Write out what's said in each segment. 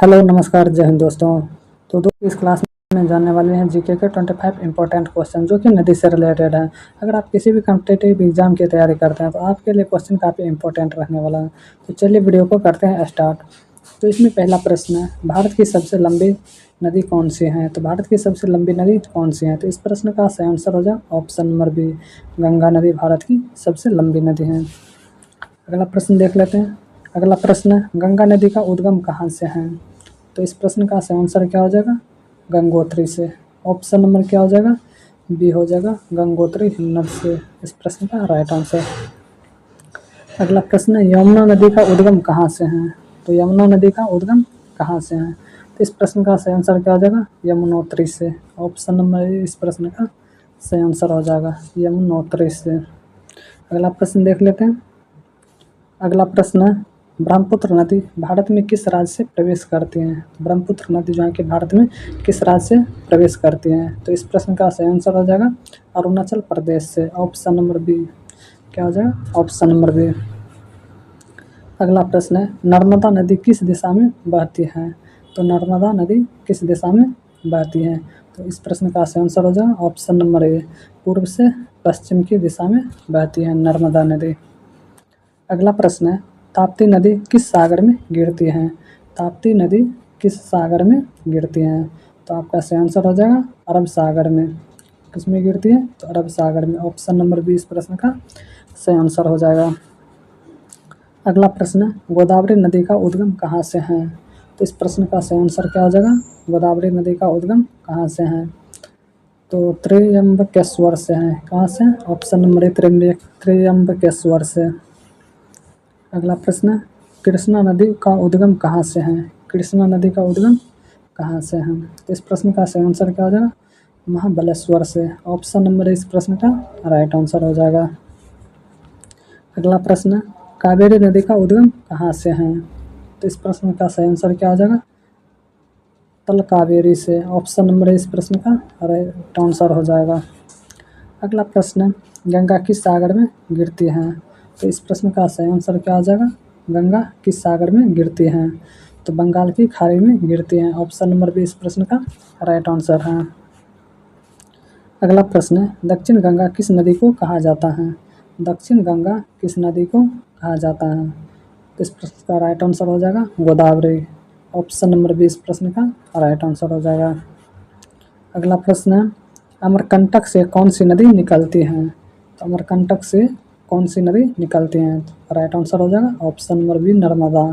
Hello नमस्कार जय हिंद दोस्तों। तो दोस्तों इस क्लास में जानने वाले हैं जीके के 25 इंपॉर्टेंट क्वेश्चन जो कि नदी से रिलेटेड है। अगर आप किसी भी कॉम्पिटिटिव एग्जाम की तैयारी करते हैं तो आपके लिए क्वेश्चन काफ़ी इंपॉर्टेंट रहने वाला है। तो चलिए वीडियो को करते हैं स्टार्ट। तो इसमें पहला प्रश्न है, भारत की सबसे लंबी नदी कौन सी है? तो भारत की सबसे लंबी नदी कौन सी है? तो इस प्रश्न का सही आंसर हो जाए ऑप्शन नंबर बी, गंगा नदी भारत की सबसे लंबी नदी है। अगला प्रश्न देख लेते हैं। अगला प्रश्न है, गंगा नदी का उद्गम कहाँ से है? तो इस प्रश्न का सही आंसर क्या हो जाएगा? गंगोत्री से। ऑप्शन नंबर क्या हो जाएगा? बी हो जाएगा, गंगोत्री हिमनद से। इस प्रश्न का राइट आंसर। अगला प्रश्न है, यमुना नदी का उद्गम कहाँ से है? तो यमुना नदी का उद्गम कहाँ से है? तो इस प्रश्न का सही आंसर क्या हो जाएगा? यमुनोत्री से। ऑप्शन नंबर इस प्रश्न का सही आंसर हो जाएगा यमुनोत्री से। अगला प्रश्न देख लेते हैं। अगला प्रश्न है, ब्रह्मपुत्र नदी भारत में किस राज्य से प्रवेश करती हैं? ब्रह्मपुत्र नदी जो है कि भारत में किस राज्य से प्रवेश करती हैं? तो इस प्रश्न का सही आंसर हो जाएगा अरुणाचल प्रदेश से। ऑप्शन नंबर बी क्या हो जाएगा? Option number B. अगला प्रश्न है, नर्मदा नदी किस दिशा में बहती है? तो नर्मदा नदी किस दिशा में बहती है? तो इस प्रश्न का सही आंसर हो जाएगा ऑप्शन नंबर ए, पूर्व से पश्चिम की दिशा में बहती है नर्मदा नदी। अगला प्रश्न है, ताप्ती नदी किस सागर में गिरती है? ताप्ती नदी किस सागर में गिरती है? तो आपका सही आंसर हो जाएगा अरब सागर में। किस में गिरती है? तो अरब सागर में। ऑप्शन नंबर बी इस प्रश्न का सही आंसर हो जाएगा। अगला प्रश्न है, गोदावरी नदी का उद्गम कहाँ से है? तो इस प्रश्न का सही आंसर क्या हो जाएगा? गोदावरी नदी का उद्गम कहाँ से है? तो त्र्यंबकेश्वर से है। कहाँ से? ऑप्शन नंबर ए, त्र्यंबकेश्वर से। अगला प्रश्न है, कृष्णा नदी का उद्गम कहाँ से है? कृष्णा नदी का उद्गम कहाँ से है? तो इस प्रश्न का सही आंसर क्या हो जाएगा? महाबलेश्वर से। ऑप्शन नंबर इस प्रश्न का राइट आंसर हो जाएगा। अगला प्रश्न है, कावेरी नदी का उद्गम कहाँ से है? तो इस प्रश्न का सही आंसर क्या हो जाएगा? तल कावेरी से। ऑप्शन नंबर इस प्रश्न का राइट आंसर हो जाएगा। अगला प्रश्न है, गंगा किस सागर में गिरती है? तो इस प्रश्न का सही आंसर क्या हो जाएगा? गंगा किस सागर में गिरती हैं? तो बंगाल की खाड़ी में गिरती हैं। ऑप्शन नंबर बी इस प्रश्न का राइट आंसर है। अगला प्रश्न है, दक्षिण गंगा किस नदी को कहा जाता है? दक्षिण गंगा किस नदी को कहा जाता है? तो इस प्रश्न का राइट आंसर हो जाएगा गोदावरी। ऑप्शन नंबर बी इस प्रश्न का राइट आंसर हो जाएगा। अगला प्रश्न है, अमरकंटक से कौन सी नदी निकलती है? तो अमरकंटक से कौन सी नदी निकलती हैं? तो राइट आंसर हो जाएगा ऑप्शन नंबर बी, नर्मदा।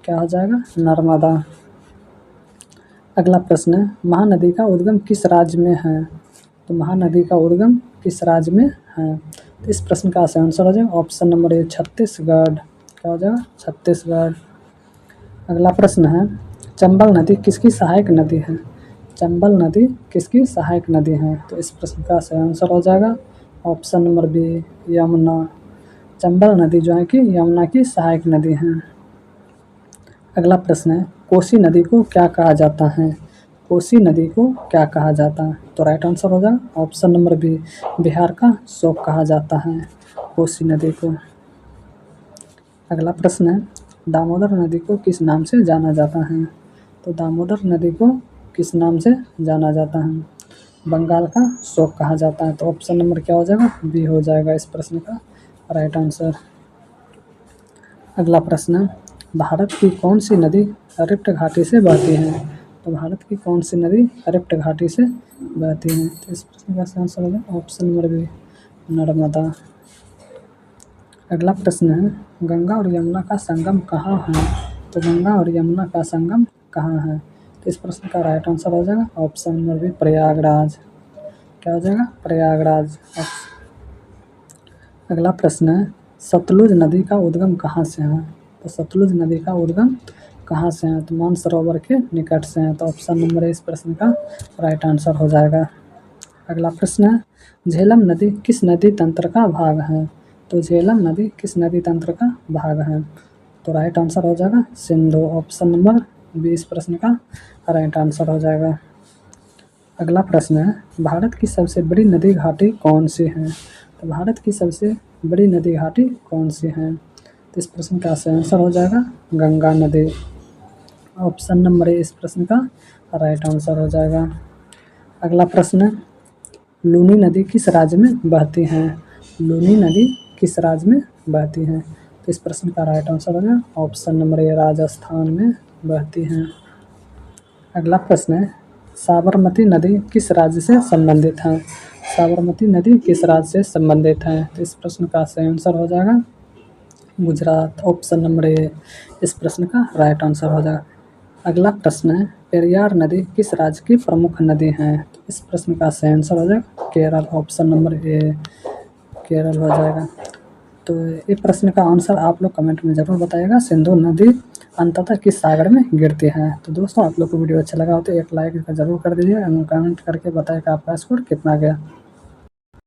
क्या हो जाएगा? नर्मदा। अगला प्रश्न है, महानदी का उद्गम किस राज्य में है? तो महानदी का उद्गम किस राज्य में है? तो इस प्रश्न का सही आंसर हो जाएगा ऑप्शन नंबर ए, छत्तीसगढ़। क्या हो जाएगा? छत्तीसगढ़। अगला प्रश्न है, चंबल नदी किसकी सहायक नदी है? चंबल नदी किसकी सहायक नदी है? तो इस प्रश्न का सही आंसर हो जाएगा option number B, Yamuna. Chambal नदी जो है कि यमुना की सहायक नदी है। अगला प्रश्न है, कोसी नदी को क्या कहा जाता है? कोसी नदी को क्या कहा जाता है? तो राइट आंसर हो जाएगा ऑप्शन नंबर बी, बिहार का शोक कहा जाता है कोसी नदी को। अगला प्रश्न है, दामोदर नदी को किस नाम से जाना जाता है? तो दामोदर नदी को किस नाम से जाना जाता है? बंगाल का शोक कहा जाता है। तो ऑप्शन नंबर क्या हो जाएगा? बी हो जाएगा इस प्रश्न का राइट आंसर। अगला प्रश्न है, भारत की कौन सी नदी रिफ्ट घाटी से बहती है? तो भारत की कौन सी नदी रिफ्ट घाटी से बहती है? तो इस प्रश्न का सही आंसर होगा ऑप्शन नंबर बी, नर्मदा। अगला प्रश्न है, गंगा और यमुना का संगम कहाँ है? तो गंगा और यमुना का संगम कहाँ है? तो इस प्रश्न का राइट आंसर हो जाएगा ऑप्शन नंबर बी, प्रयागराज। क्या हो जाएगा? प्रयागराज। अगला प्रश्न है, सतलुज नदी का उद्गम कहाँ से है? तो सतलुज नदी का उद्गम कहाँ से है? तो मानसरोवर के निकट से है। तो ऑप्शन नंबर इस प्रश्न का राइट आंसर हो जाएगा। अगला प्रश्न है, झेलम नदी किस नदी तंत्र का भाग है? तो झेलम नदी किस नदी तंत्र का भाग है? तो राइट आंसर हो जाएगा सिंधु। ऑप्शन नंबर बी इस प्रश्न का राइट आंसर हो जाएगा। अगला प्रश्न है, भारत की सबसे बड़ी नदी घाटी कौन सी है? तो भारत की सबसे बड़ी नदी घाटी कौन सी है? तो इस प्रश्न का सही आंसर हो जाएगा गंगा नदी। ऑप्शन नंबर ए इस प्रश्न का राइट आंसर हो जाएगा। अगला प्रश्न है, लूनी नदी किस राज्य में बहती है? लूनी नदी किस राज्य में बहती है? तो इस प्रश्न का राइट आंसर हो जाएगा ऑप्शन नंबर ए राजस्थान में बहती है। अगला प्रश्न है, साबरमती नदी किस राज्य से संबंधित है? साबरमती नदी किस राज्य से संबंधित है? तो इस प्रश्न का सही आंसर हो जाएगा गुजरात, ऑप्शन नंबर ए इस प्रश्न का राइट आंसर हो जाएगा। अगला प्रश्न है, पेरियार नदी किस राज्य की प्रमुख नदी है? तो इस प्रश्न का सही आंसर हो जाएगा Kerala, option number A Kerala हो जाएगा। तो ये प्रश्न का आंसर आप लोग कमेंट में ज़रूर बताइएगा। सिंधु नदी अंततः किस सागर में गिरती है? तो दोस्तों आप लोग को वीडियो अच्छा लगा हो तो एक लाइक ज़रूर कर दीजिए एवं कमेंट करके बताइए कि आपका स्कोर कितना गया।